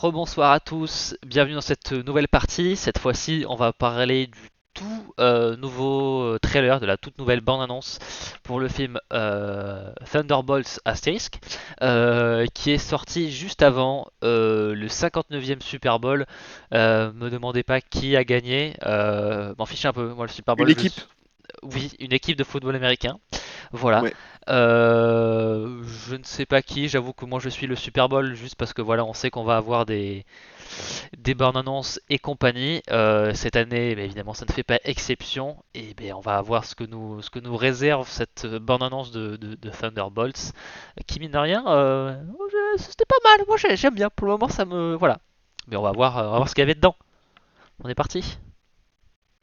Rebonsoir à tous, bienvenue dans cette nouvelle partie. Cette fois-ci, on va parler du tout nouveau trailer, de la toute nouvelle bande-annonce pour le film Thunderbolts Asterisk, qui est sorti juste avant le 59e Super Bowl. Me demandez pas qui a gagné, m'en fiche un peu. Moi, le Super Une Bowl, équipe? oui, une équipe de football américain. Voilà. Ouais. Je ne sais pas qui, j'avoue que moi je suis le Super Bowl juste parce que voilà, on sait qu'on va avoir des bandes annonces et compagnie. Cette année, bah, évidemment, ça ne fait pas exception. Et ben, on va voir ce que nous réserve cette bande annonce de Thunderbolts. Qui, mine de rien, c'était pas mal. Moi, j'aime bien. Pour le moment, ça me. Voilà. Mais on va voir ce qu'il y avait dedans. On est parti.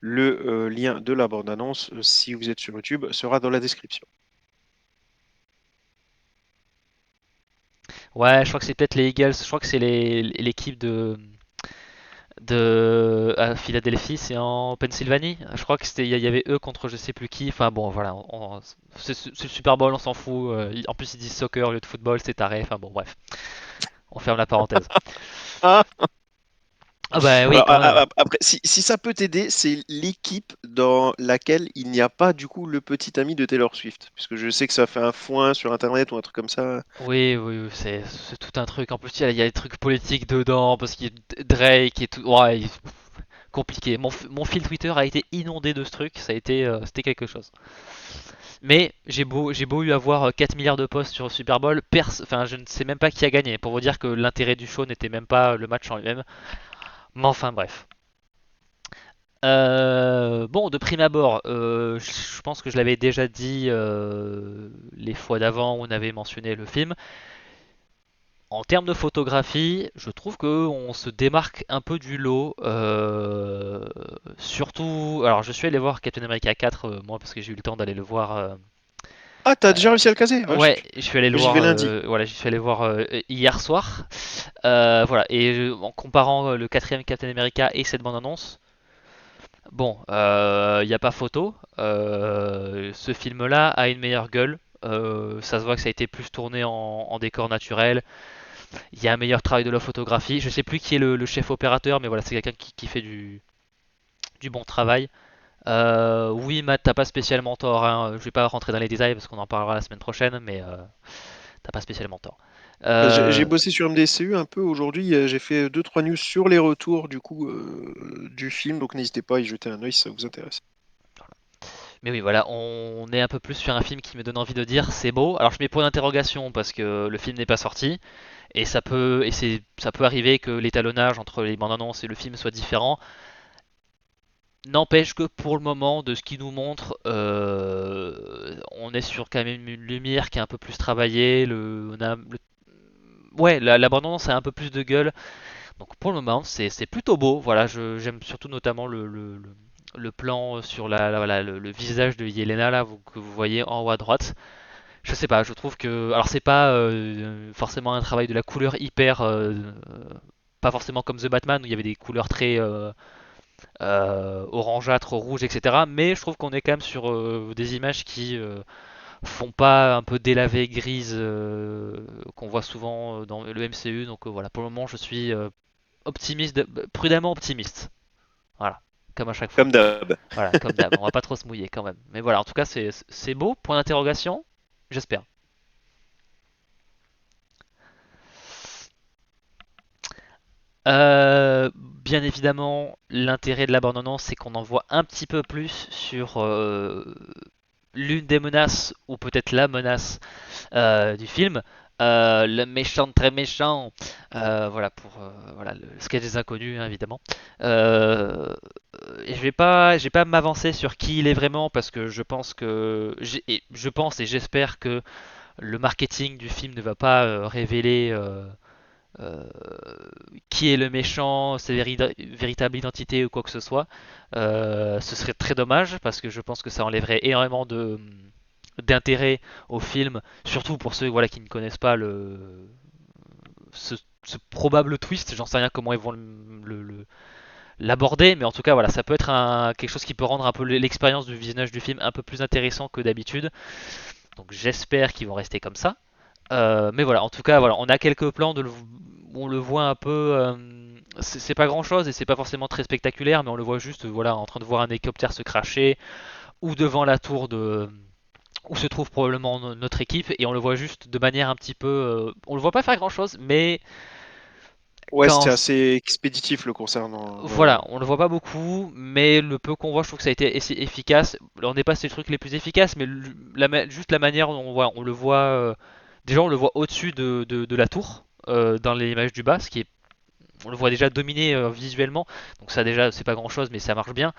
Le lien de la bande-annonce, si vous êtes sur YouTube, sera dans la description. Ouais, je crois que c'est peut-être les Eagles. Je crois que c'est l'équipe de à Philadelphie, c'est en Pennsylvanie. Je crois que il y avait eux contre je sais plus qui. Enfin bon, voilà, c'est le Super Bowl, on s'en fout. En plus, ils disent soccer au lieu de football, c'est taré. Enfin bon, bref, on ferme la parenthèse. Ah. Ah bah oui, Alors, quand même. après, si ça peut t'aider, c'est l'équipe dans laquelle il n'y a pas du coup le petit ami de Taylor Swift. Puisque je sais que ça fait un foin sur Internet ou un truc comme ça. Oui, oui, oui, c'est tout un truc. En plus, il y a des trucs politiques dedans parce qu'il y a Drake et tout. Ouais, compliqué. Mon fil Twitter a été inondé de ce truc. C'était quelque chose. Mais j'ai beau eu avoir 4 milliards de posts sur le Super Bowl, enfin, je ne sais même pas qui a gagné. Pour vous dire que l'intérêt du show n'était même pas le match en lui-même. Mais enfin, bref. Bon, de prime abord, je pense que je l'avais déjà dit les fois d'avant où on avait mentionné le film. En termes de photographie, je trouve qu'on se démarque un peu du lot. Surtout, alors je suis allé voir Captain America 4, moi, parce que j'ai eu le temps d'aller le voir. Ah, t'as déjà réussi à le caser? Ah, Ouais, je suis allé le moi, j'y voir. vais lundi. Voilà, je suis allé voir hier soir. Voilà, et en comparant le quatrième Captain America et cette bande-annonce, bon, il n'y a pas photo. Ce film-là a une meilleure gueule. Ça se voit que ça a été plus tourné en décor naturel. Il y a un meilleur travail de la photographie. Je sais plus qui est le chef opérateur, mais voilà, c'est quelqu'un qui fait du bon travail. Oui, Matt, t'as pas spécialement tort, hein. Je vais pas rentrer dans les détails parce qu'on en parlera la semaine prochaine, mais t'as pas spécialement tort. J'ai Euh, bossé sur MDCU un peu aujourd'hui. J'ai fait deux trois news sur les retours du coup du film. Donc n'hésitez pas à y jeter un œil si ça vous intéresse. mais oui, voilà, on est un peu plus sur un film qui me donne envie de dire c'est beau. Alors je mets point d'interrogation parce que le film n'est pas sorti et ça peut arriver que l'étalonnage entre les bandes annonces et le film soit différent. N'empêche que pour le moment, de ce qu'il nous montre, on est sur quand même une lumière qui est un peu plus travaillée. Ouais, la bande annonce a un peu plus de gueule. Donc pour le moment, c'est plutôt beau. Voilà, j'aime surtout notamment le plan sur le visage de Yelena là, que vous voyez en haut à droite. Je sais pas, je trouve que. Alors c'est pas forcément un travail de la couleur hyper. Pas forcément comme The Batman où il y avait des couleurs très orangeâtres, rouges, etc. Mais je trouve qu'on est quand même sur des images qui font pas un peu délavées, grises, qu'on voit souvent dans le MCU. Donc voilà, pour le moment, je suis optimiste, prudemment optimiste. Voilà, comme à chaque fois. Comme d'hab. Voilà, comme d'hab. On va pas trop se mouiller quand même. Mais voilà, en tout cas, c'est beau. Point d'interrogation. J'espère. Bien évidemment, l'intérêt de la bande-annonce, c'est qu'on en voit un petit peu plus sur l'une des menaces, ou peut-être la menace du film. Le méchant très méchant, voilà pour voilà, le sketch des inconnus, hein, évidemment. Euh, et je vais pas m'avancer sur qui il est vraiment parce que je pense et j'espère que le marketing du film ne va pas révéler euh, qui est le méchant, sa véritable identité ou quoi que ce soit. Ce serait très dommage parce que je pense que ça enlèverait énormément d'intérêt au film, surtout pour ceux voilà, qui ne connaissent pas ce probable twist. J'en sais rien comment ils vont l'aborder, mais en tout cas, voilà, ça peut être quelque chose qui peut rendre un peu l'expérience du visionnage du film un peu plus intéressant que d'habitude. Donc j'espère qu'ils vont rester comme ça. Mais voilà, en tout cas, voilà, on a quelques plans on le voit un peu. C'est pas grand chose et c'est pas forcément très spectaculaire, mais on le voit juste voilà, en train de voir un hélicoptère se cracher ou devant la tour où se trouve probablement notre équipe et on le voit juste de manière un petit peu. On le voit pas faire grand chose, mais Ouais, c'était quand. assez expéditif le concernant. Ouais, ouais. Voilà, on le voit pas beaucoup, mais le peu qu'on voit, je trouve que ça a été efficace. On n'est pas sur les trucs les plus efficaces, mais juste la manière dont on le voit. Déjà, on le voit au-dessus de la tour dans les images du bas, ce qui est on le voit déjà dominer visuellement, donc ça déjà c'est pas grand chose mais ça marche bien.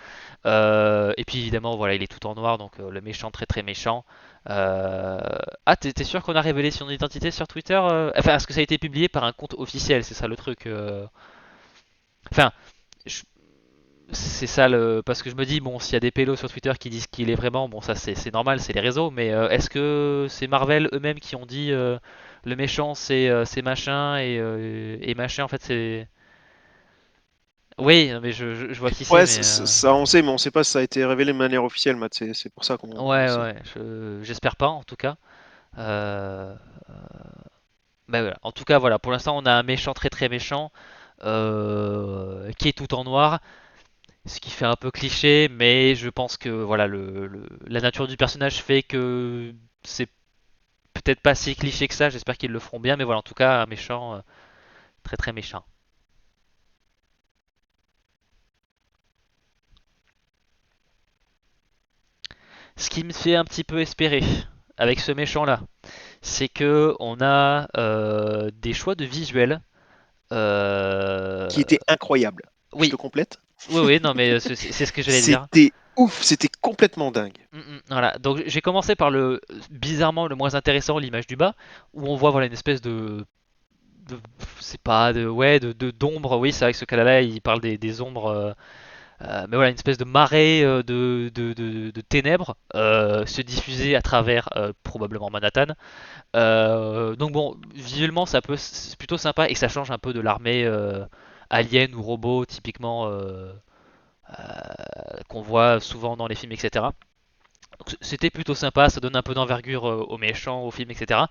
Et puis évidemment voilà il est tout en noir donc le méchant très très méchant. Euh... Ah t'es sûr qu'on a révélé son identité sur Twitter Enfin est-ce que ça a été publié par un compte officiel, c'est ça le truc Enfin je- c'est ça le parce que je me dis bon s'il y a des pélos sur Twitter qui disent qu'il est vraiment bon ça c'est normal c'est les réseaux mais est-ce que c'est Marvel eux-mêmes qui ont dit le méchant c'est machin et machin en fait c'est oui, non, mais je vois qui c'est, Ouais, mais ça on sait, mais on sait pas si ça a été révélé de manière officielle, Matt. C'est pour ça qu'on ouais, sait. ouais, j'espère pas en tout cas. Euh, Mais voilà. En tout cas, voilà, pour l'instant, on a un méchant très très méchant qui est tout en noir, ce qui fait un peu cliché, mais je pense que voilà, la nature du personnage fait que c'est peut-être pas si cliché que ça. J'espère qu'ils le feront bien, mais voilà, en tout cas, un méchant très très méchant. Ce qui me fait un petit peu espérer avec ce méchant-là, c'est que on a des choix de visuels. Qui Euh, était incroyable. Je te Oui, complète. oui, non, mais c'est ce que j'allais dire. C'était ouf, c'était complètement dingue. Voilà, donc j'ai commencé par bizarrement le moins intéressant, l'image du bas, où on voit voilà une espèce de c'est pas de ouais d'ombre. Oui, c'est vrai que ce cas-là, il parle des ombres, mais voilà une espèce de marée de ténèbres se diffuser à travers probablement Manhattan. Donc bon, visuellement c'est plutôt sympa et ça change un peu de l'armée alien ou robot typiquement qu'on voit souvent dans les films, etc. Donc c'était plutôt sympa, ça donne un peu d'envergure aux méchants, aux films, etc.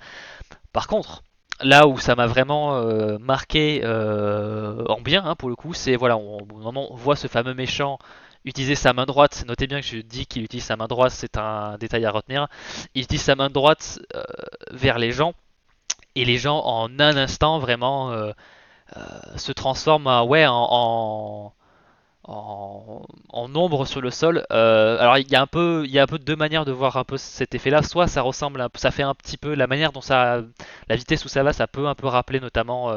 Par contre, là où ça m'a vraiment marqué en bien, hein, pour le coup, c'est voilà, au moment où on voit ce fameux méchant utiliser sa main droite. Notez bien que je dis qu'il utilise sa main droite, c'est un détail à retenir. Il utilise sa main droite vers les gens et les gens en un instant vraiment se transforment ouais, en ombre sur le sol. Alors il y a un peu deux manières de voir un peu cet effet-là. Soit ça ressemble, ça fait un petit peu la manière dont la vitesse où ça va, ça peut un peu rappeler notamment.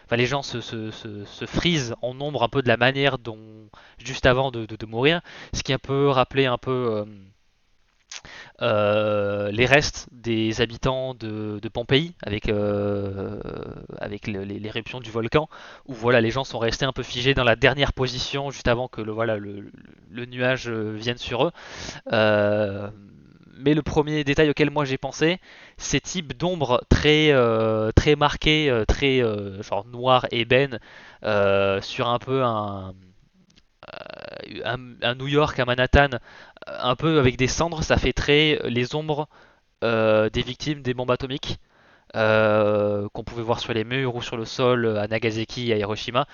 Enfin, les gens se frisent en ombre un peu de la manière dont juste avant de mourir, ce qui peut rappeler un peu les restes des habitants de Pompéi avec l'éruption du volcan, où voilà, les gens sont restés un peu figés dans la dernière position juste avant que le nuage vienne sur eux. Euh, mais le premier détail auquel moi j'ai pensé, ces types d'ombres très marquées, très genre noir ébène, sur un peu un New York, un Manhattan, un peu avec des cendres, ça fait très les ombres des victimes des bombes atomiques qu'on pouvait voir sur les murs ou sur le sol à Nagasaki et à Hiroshima.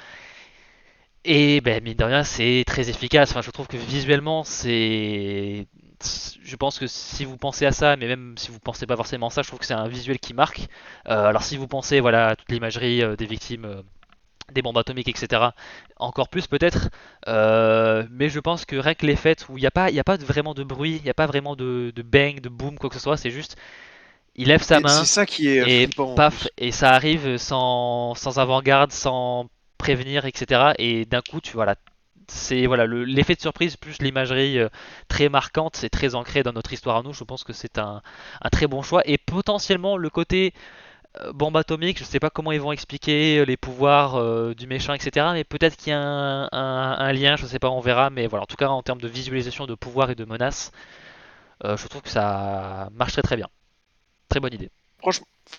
Et ben, mine de rien, c'est très efficace. Enfin, je trouve que visuellement, c'est. Je pense que si vous pensez à ça, mais même si vous pensez pas forcément à ça, je trouve que c'est un visuel qui marque. Alors si vous pensez voilà à toute l'imagerie des victimes des bombes atomiques, etc. Encore plus peut-être. Mais je pense que rien que les faits où il y a pas vraiment de bruit, il n'y a pas vraiment de bang, de boom, quoi que ce soit, c'est juste il lève sa Et c'est main ça qui est et flippant en paf, plus. et ça arrive sans avant-garde, sans prévenir, etc. Et d'un coup, tu voilà, c'est voilà l'effet de surprise plus l'imagerie très marquante, c'est très ancré dans notre histoire à nous. Je pense que c'est un très bon choix et potentiellement le côté bombe atomique. Je sais pas comment ils vont expliquer les pouvoirs du méchant, etc. Mais peut-être qu'il y a un lien, je sais pas, on verra. Mais voilà, en tout cas en termes de visualisation de pouvoir et de menaces, je trouve que ça marche très très bien. Très bonne idée.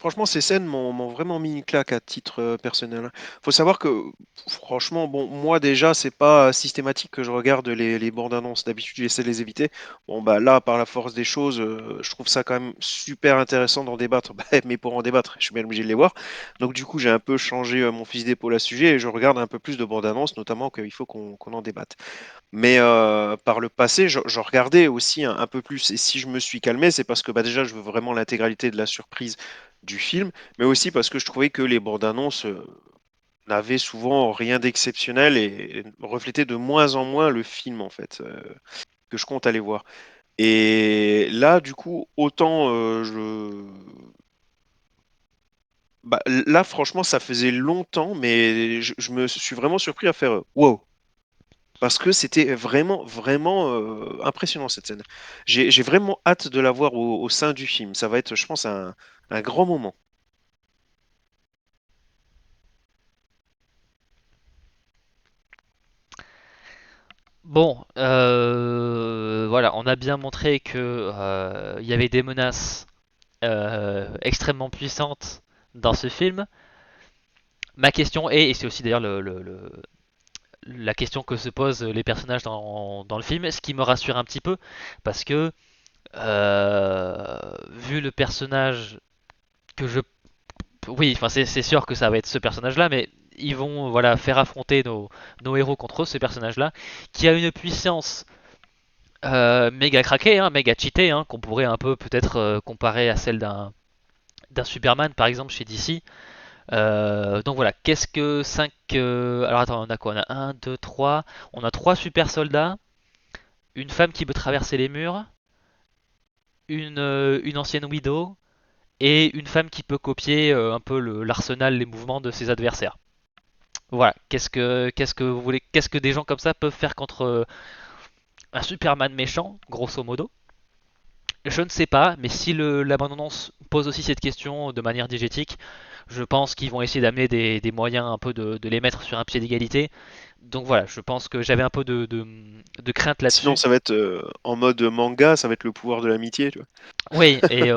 Franchement, ces scènes m'ont vraiment mis une claque à titre personnel. Faut savoir que, franchement, bon, moi déjà, c'est pas systématique que je regarde les bandes annonces. D'habitude, j'essaie de les éviter. Bon, bah là, par la force des choses, je trouve ça quand même super intéressant d'en débattre. Bah, mais pour en débattre, je suis bien obligé de les voir. Donc, du coup, j'ai un peu changé mon fusil d'épaule à ce sujet et je regarde un peu plus de bandes annonces, notamment qu'il faut qu'on en débatte. Mais par le passé, je regardais aussi un peu plus. Et si je me suis calmé, c'est parce que bah, déjà, je veux vraiment l'intégralité de la surprise du film, mais aussi parce que je trouvais que les bandes annonces n'avaient souvent rien d'exceptionnel et reflétaient de moins en moins le film, en fait, que je compte aller voir. Et là, du coup, autant bah, là, franchement, ça faisait longtemps, mais je me suis vraiment surpris à faire wow. Parce que c'était vraiment, vraiment impressionnant cette scène. J'ai vraiment hâte de la voir au sein du film. Ça va être, je pense, un grand moment. Bon, voilà, on a bien montré que il y avait des menaces extrêmement puissantes dans ce film. Ma question est, et c'est aussi d'ailleurs la question que se posent les personnages dans le film, ce qui me rassure un petit peu, parce que vu le personnage que je... Oui, enfin c'est sûr que ça va être ce personnage-là, mais ils vont voilà faire affronter nos héros contre ce personnage-là, qui a une puissance méga craquée, hein, méga cheatée, hein, qu'on pourrait un peu peut-être comparer à celle d'un Superman par exemple chez DC. Donc voilà, qu'est-ce que 5... alors attends, on a quoi? On a un 2 trois. On a 3 super soldats, une femme qui peut traverser les murs, une ancienne Widow, et une femme qui peut copier un peu l'arsenal, les mouvements de ses adversaires. Voilà, qu'est-ce que vous voulez, qu'est-ce que des gens comme ça peuvent faire contre un Superman méchant, grosso modo? Je ne sais pas, mais si l'abondance pose aussi cette question de manière diégétique, je pense qu'ils vont essayer d'amener des moyens un peu de les mettre sur un pied d'égalité. Donc voilà, je pense que j'avais un peu de crainte Sinon, là-dessus. ça va être en mode manga, ça va être le pouvoir de l'amitié, tu vois. Oui, et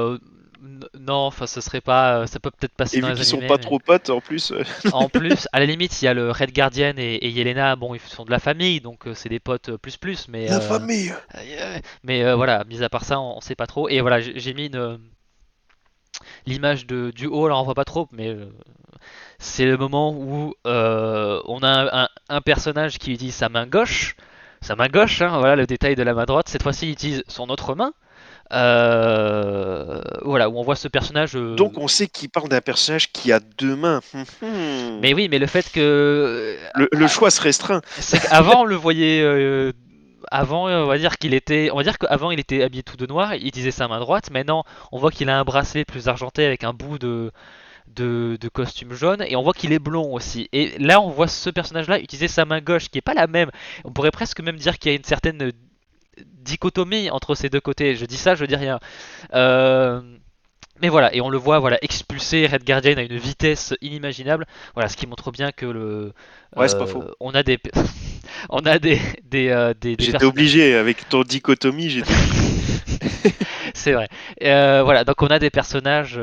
non, enfin ce serait pas, ça peut peut-être passer Et dans vu les qu'ils sont animés, pas mais trop potes, en plus, en plus, à la limite, il y a le Red Guardian et Yelena, bon, ils sont de la famille, donc c'est des potes plus plus, la famille. voilà, mis à part ça, on sait pas trop. Et voilà, j'ai mis l'image du haut, alors on voit pas trop, mais c'est le moment où on a un personnage qui utilise sa main gauche, hein, voilà le détail de la main droite. Cette fois-ci, il utilise son autre main. Voilà, où on voit ce personnage. Donc, on sait qu'il parle d'un personnage qui a deux mains. Mais oui, mais le fait que Le choix se restreint. c'est qu'avant on le voyait. Avant, on va dire qu'il était, on va dire qu'avant il était habillé tout de noir, il utilisait sa main droite. Maintenant, on voit qu'il a un bracelet plus argenté avec un bout de costume jaune et on voit qu'il est blond aussi. Et là, on voit ce personnage-là utiliser sa main gauche qui est pas la même. On pourrait presque même dire qu'il y a une certaine dichotomie entre ces deux côtés. Je dis ça, je dis rien. Euh, mais voilà, et on le voit voilà expulser Red Guardian à une vitesse inimaginable. Voilà, ce qui montre bien que Ouais, c'est pas faux. on a des on a des J'étais personnages. obligé, avec ton dichotomie, j'étais obligé. C'est vrai. Voilà, donc on a des personnages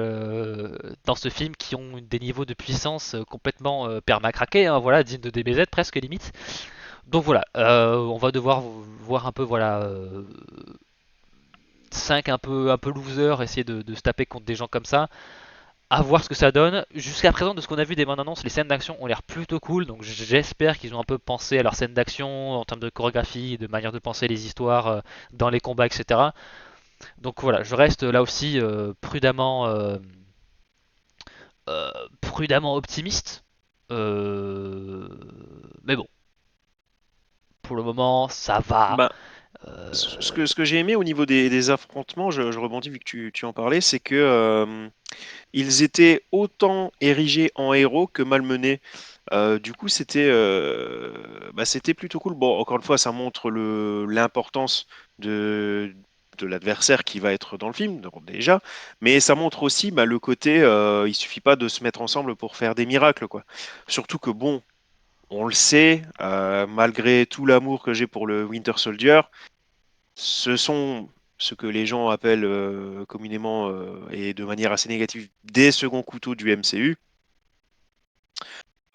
dans ce film qui ont des niveaux de puissance complètement permacraqués, hein, voilà, dignes de DBZ presque limite. Donc voilà, on va devoir voir un peu voilà 5 un peu losers essayer de se taper contre des gens comme ça, à voir ce que ça donne. Jusqu'à présent, de ce qu'on a vu des bandes annonces, les scènes d'action ont l'air plutôt cool, donc j'espère qu'ils ont un peu pensé à leurs scènes d'action en termes de chorégraphie, de manière de penser les histoires dans les combats, etc. Donc voilà, je reste là aussi prudemment optimiste. Euh, mais bon, pour le moment, ça va. Bah, Euh, ce que j'ai aimé au niveau des affrontements, je rebondis vu que tu en parlais, c'est que ils étaient autant érigés en héros que malmenés. Du coup, c'était plutôt cool. Bon, encore une fois, ça montre l'importance de l'adversaire qui va être dans le film, donc déjà, mais ça montre aussi le côté, il suffit pas de se mettre ensemble pour faire des miracles, quoi. Surtout que bon, on le sait, malgré tout l'amour que j'ai pour le Winter Soldier, ce sont ce que les gens appellent communément et de manière assez négative des seconds couteaux du MCU.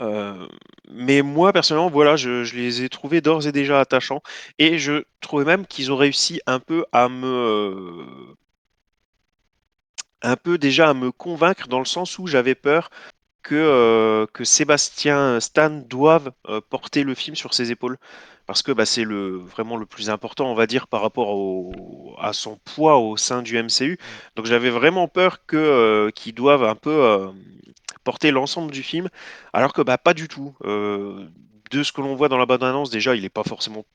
Euh, mais moi, personnellement, voilà, je les ai trouvés d'ores et déjà attachants. Et je trouvais même qu'ils ont réussi un peu déjà à me convaincre dans le sens où j'avais peur que Sébastien Stan doive porter le film sur ses épaules. Parce que bah, c'est vraiment le plus important, on va dire, par rapport à son poids au sein du MCU. Mm. Donc j'avais vraiment peur qu'ils doivent un peu porter l'ensemble du film, alors que bah, pas du tout. De ce que l'on voit dans la bande-annonce, déjà, il n'est pas forcément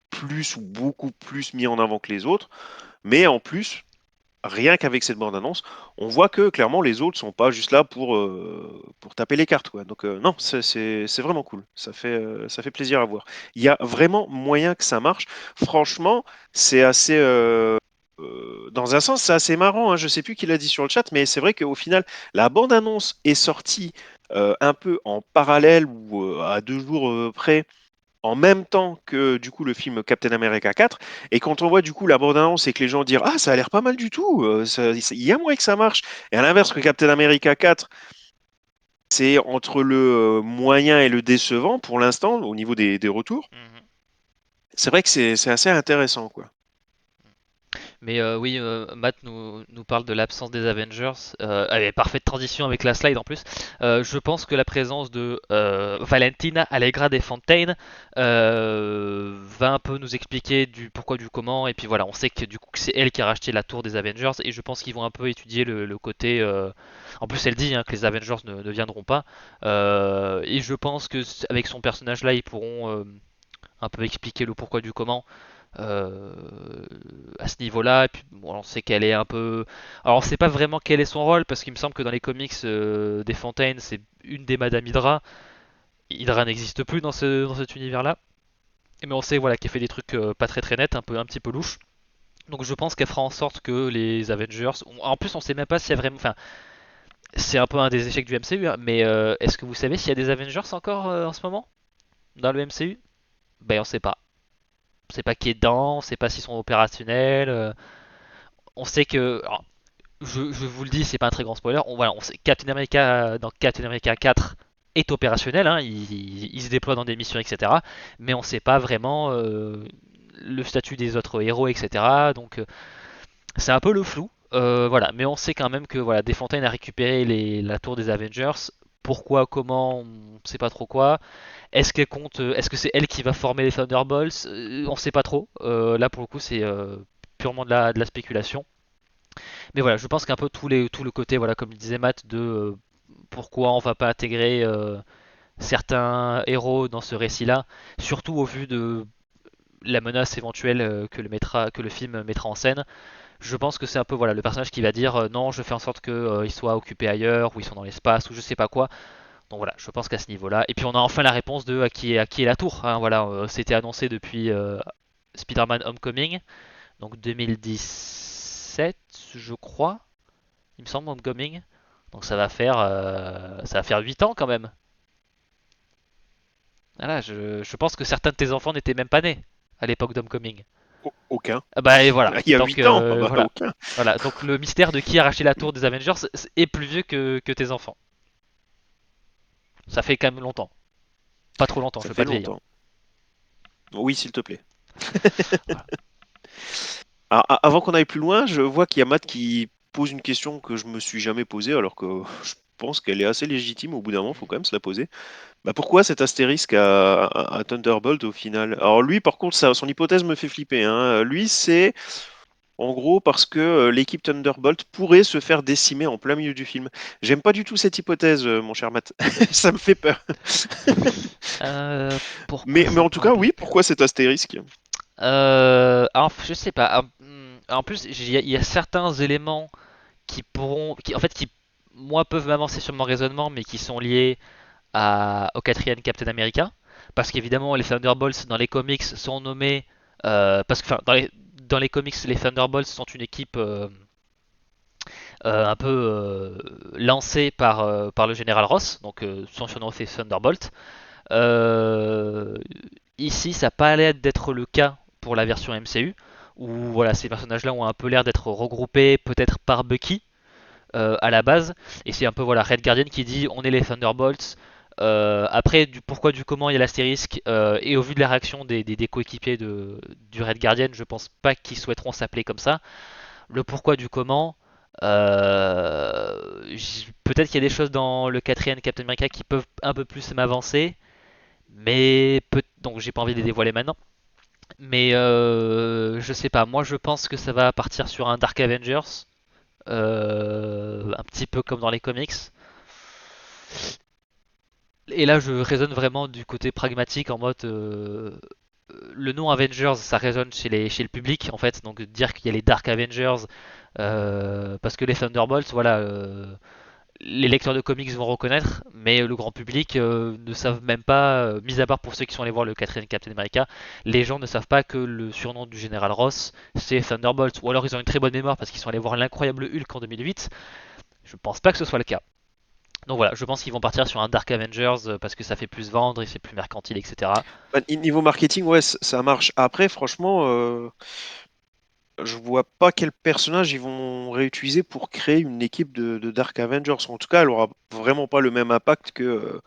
plus ou beaucoup plus mis en avant que les autres, mais en plus, rien qu'avec cette bande-annonce, on voit que clairement les autres sont pas juste là pour taper les cartes, quoi. Donc non, Mm. c'est vraiment cool. Ça fait plaisir à voir. Il y a vraiment moyen que ça marche. Franchement, c'est assez. Dans un sens, c'est assez marrant, hein. Je sais plus qui l'a dit sur le chat, mais c'est vrai qu'au final, la bande-annonce est sortie un peu en parallèle ou à 2 jours près en même temps que du coup le film Captain America 4. Et quand on voit du coup la bande-annonce et que les gens disent ah ça a l'air pas mal du tout, il y a moyen que ça marche. Et à l'inverse que Captain America 4, c'est entre le moyen et le décevant pour l'instant au niveau des retours. Mhm. C'est vrai que c'est assez intéressant quoi. Mais oui, Matt nous parle de l'absence des Avengers. Allez, parfaite transition avec la slide en plus. Je pense que la présence de Valentina Allegra de Fontaine va un peu nous expliquer du pourquoi, du comment. Et puis voilà, on sait que du coup que c'est elle qui a racheté la tour des Avengers. Et je pense qu'ils vont un peu étudier le côté. En plus, elle dit hein, que les Avengers ne viendront pas. Et je pense que avec son personnage là, ils pourront un peu expliquer le pourquoi du comment euh, à ce niveau-là. Et puis bon, on sait qu'elle est un peu. Alors on sait pas vraiment quel est son rôle parce qu'il me semble que dans les comics des Fontaine, c'est une des Madame Hydra. Hydra n'existe plus dans cet univers-là. Mais on sait voilà qu'elle fait des trucs pas très très nets, un petit peu louches. Donc je pense qu'elle fera en sorte que les Avengers. En plus, on sait même pas s'il y a vraiment. Enfin, c'est un peu un des échecs du MCU, hein, mais est-ce que vous savez s'il y a des Avengers encore en ce moment dans le MCU? Ben on sait pas. On sait pas qui est dedans, on sait pas s'ils sont opérationnels. On sait que, alors, je vous le dis, c'est pas un très grand spoiler. Voilà, on sait Captain America dans Captain America 4 est opérationnel, hein, il se déploie dans des missions, etc. Mais on sait pas vraiment le statut des autres héros, etc. Donc c'est un peu le flou. Voilà, mais on sait quand même que voilà, Desfontaines a récupéré la tour des Avengers. Pourquoi, comment, on sait pas trop quoi. Est-ce qu'elle compte, est-ce que c'est elle qui va former les Thunderbolts? On sait pas trop. Là pour le coup, c'est purement de la spéculation. Mais voilà, je pense qu'un peu tout le côté, voilà, comme le disait Matt, de pourquoi on va pas intégrer certains héros dans ce récit-là, surtout au vu de la menace éventuelle que le film mettra en scène. Je pense que c'est un peu voilà le personnage qui va dire non, je fais en sorte qu'ils soient occupés ailleurs, ou ils sont dans l'espace, ou je sais pas quoi. Donc voilà, je pense qu'à ce niveau-là. Et puis on a enfin la réponse de à qui est la tour, hein. Voilà, c'était annoncé depuis Spider-Man Homecoming, donc 2017, je crois, il me semble, Homecoming. Donc ça va faire 8 ans quand même. Voilà, je pense que certains de tes enfants n'étaient même pas nés à l'époque d'Homecoming. Aucun. Ah bah et voilà. Il y a Donc 8 ans, ah bah, voilà. aucun. Voilà. Donc le mystère de qui a racheté la tour des Avengers est plus vieux que tes enfants. Ça fait quand même longtemps. Pas trop longtemps, je Ça veux fait pas te vieillir. longtemps. Oui, s'il te plaît. Voilà. Alors, avant qu'on aille plus loin, je vois qu'il y a Matt qui pose une question que je me suis jamais posée, alors que je pense qu'elle est assez légitime. Au bout d'un moment, il faut Mhm. quand même se la poser. Bah pourquoi cet astérisque à Thunderbolt au final? Alors lui, par contre, son hypothèse me fait flipper, hein. Lui, c'est en gros parce que l'équipe Thunderbolt pourrait se faire décimer en plein milieu du film. J'aime pas du tout cette hypothèse, mon cher Matt. Ça me fait peur. Pourquoi Mais ça en tout cas, pourrait oui, faire pourquoi peur? cet astérisque? Alors, je sais pas. En plus, il y a certains éléments qui pourront, en fait, qui moi peuvent m'avancer sur mon raisonnement, mais qui sont liés au quatrième Captain America. Parce qu'évidemment, les Thunderbolts dans les comics sont nommés. Parce que enfin, dans les comics, les Thunderbolts sont une équipe un peu lancée par le général Ross. Donc, son surnom c'est Thunderbolt. Euh, Ici, ça n'a pas l'air d'être le cas pour la version MCU. où voilà, ces personnages-là ont un peu l'air d'être regroupés peut-être par Bucky à la base, et c'est un peu voilà Red Guardian qui dit on est les Thunderbolts. Après, du pourquoi du comment il y a l'astérisque, et au vu de la réaction des coéquipiers du Red Guardian, je pense pas qu'ils souhaiteront s'appeler comme ça. Le pourquoi du comment, peut-être qu'il y a des choses dans le quatrième Captain America qui peuvent un peu plus m'avancer, mais donc j'ai pas envie de les dévoiler maintenant. Mais je sais pas, moi je pense que ça va partir sur un Dark Avengers, un petit peu comme dans les comics. Et là je raisonne vraiment du côté pragmatique en mode le nom Avengers ça résonne chez le public en fait, donc dire qu'il y a les Dark Avengers, parce que les Thunderbolts, voilà, les lecteurs de comics vont reconnaître, mais le grand public ne savent même pas, mis à part pour ceux qui sont allés voir le quatrième Captain America, les gens ne savent pas que le surnom du général Ross c'est Thunderbolt, ou alors ils ont une très bonne mémoire parce qu'ils sont allés voir l'incroyable Hulk en 2008. Je pense pas que ce soit le cas. Donc voilà, je pense qu'ils vont partir sur un Dark Avengers parce que ça fait plus vendre et c'est plus mercantile, etc. Bah, niveau marketing, ouais, ça marche. Après, franchement, je vois pas quel personnage ils vont réutiliser pour créer une équipe de Dark Avengers. En tout cas, elle aura vraiment pas le même impact que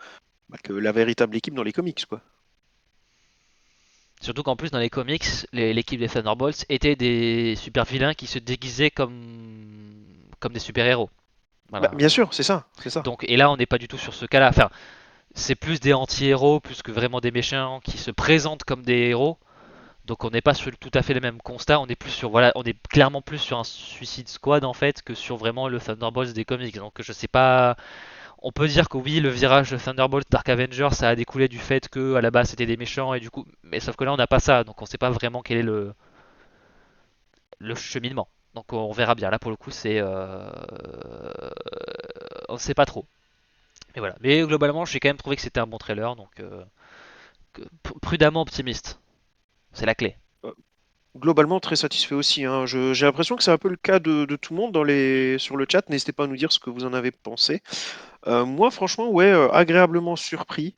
la véritable équipe dans les comics, quoi. Surtout qu'en plus dans les comics, l'équipe des Thunderbolts étaient des super vilains qui se déguisaient comme des super héros. Bah, Voilà. bien sûr, c'est ça, c'est ça. Donc et là on n'est pas du tout sur ce cas-là. Enfin, c'est plus des anti-héros plus que vraiment des méchants qui se présentent comme des héros. Donc on n'est pas sur tout à fait le même constat. On est plus sur voilà, on est clairement plus sur un Suicide Squad en fait que sur vraiment le Thunderbolts des comics. Donc je sais pas. On peut dire que oui, le virage Thunderbolt Dark Avenger, ça a découlé du fait que à la base c'était des méchants et du coup, mais sauf que là on n'a pas ça, donc on sait pas vraiment quel est le cheminement. Donc on verra bien. Là pour le coup, on sait pas trop. Mais voilà. Mais globalement, j'ai quand même trouvé que c'était un bon trailer, donc prudemment optimiste. C'est la clé. Euh, Globalement, très satisfait aussi, hein. J'ai l'impression que c'est un peu le cas de tout le monde sur le chat. N'hésitez pas à nous dire ce que vous en avez pensé. Moi, franchement, ouais, agréablement surpris.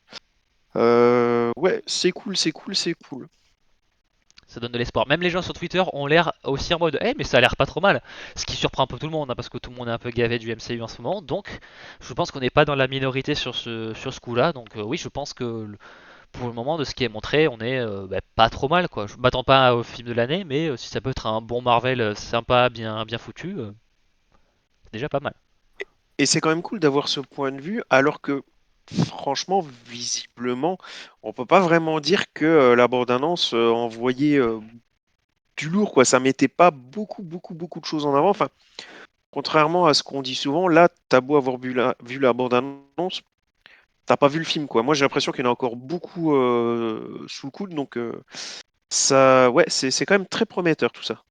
Ouais, c'est cool, c'est cool, c'est cool. Ça donne de l'espoir. Même les gens sur Twitter ont l'air aussi en mode, mais ça a l'air pas trop mal. Ce qui surprend un peu tout le monde, hein, parce que tout le monde est un peu gavé du MCU en ce moment. Donc, je pense qu'on n'est pas dans la minorité sur ce coup-là. Donc, oui, je pense que pour le moment, de ce qui est montré, on est pas trop mal, quoi. Je m'attends pas au film de l'année, mais si ça peut être un bon Marvel sympa, bien foutu, c'est déjà pas mal. Et c'est quand même cool d'avoir ce point de vue, alors que, franchement, visiblement, on peut pas vraiment dire que la bande-annonce envoyait du lourd, quoi. Ça mettait pas beaucoup de choses en avant. Enfin, contrairement à ce qu'on dit souvent, là, t'as beau avoir vu la bande-annonce, t'as pas vu le film, quoi. Moi, j'ai l'impression qu'il y en a encore beaucoup sous le coude, donc ça, ouais, c'est quand même très prometteur tout ça.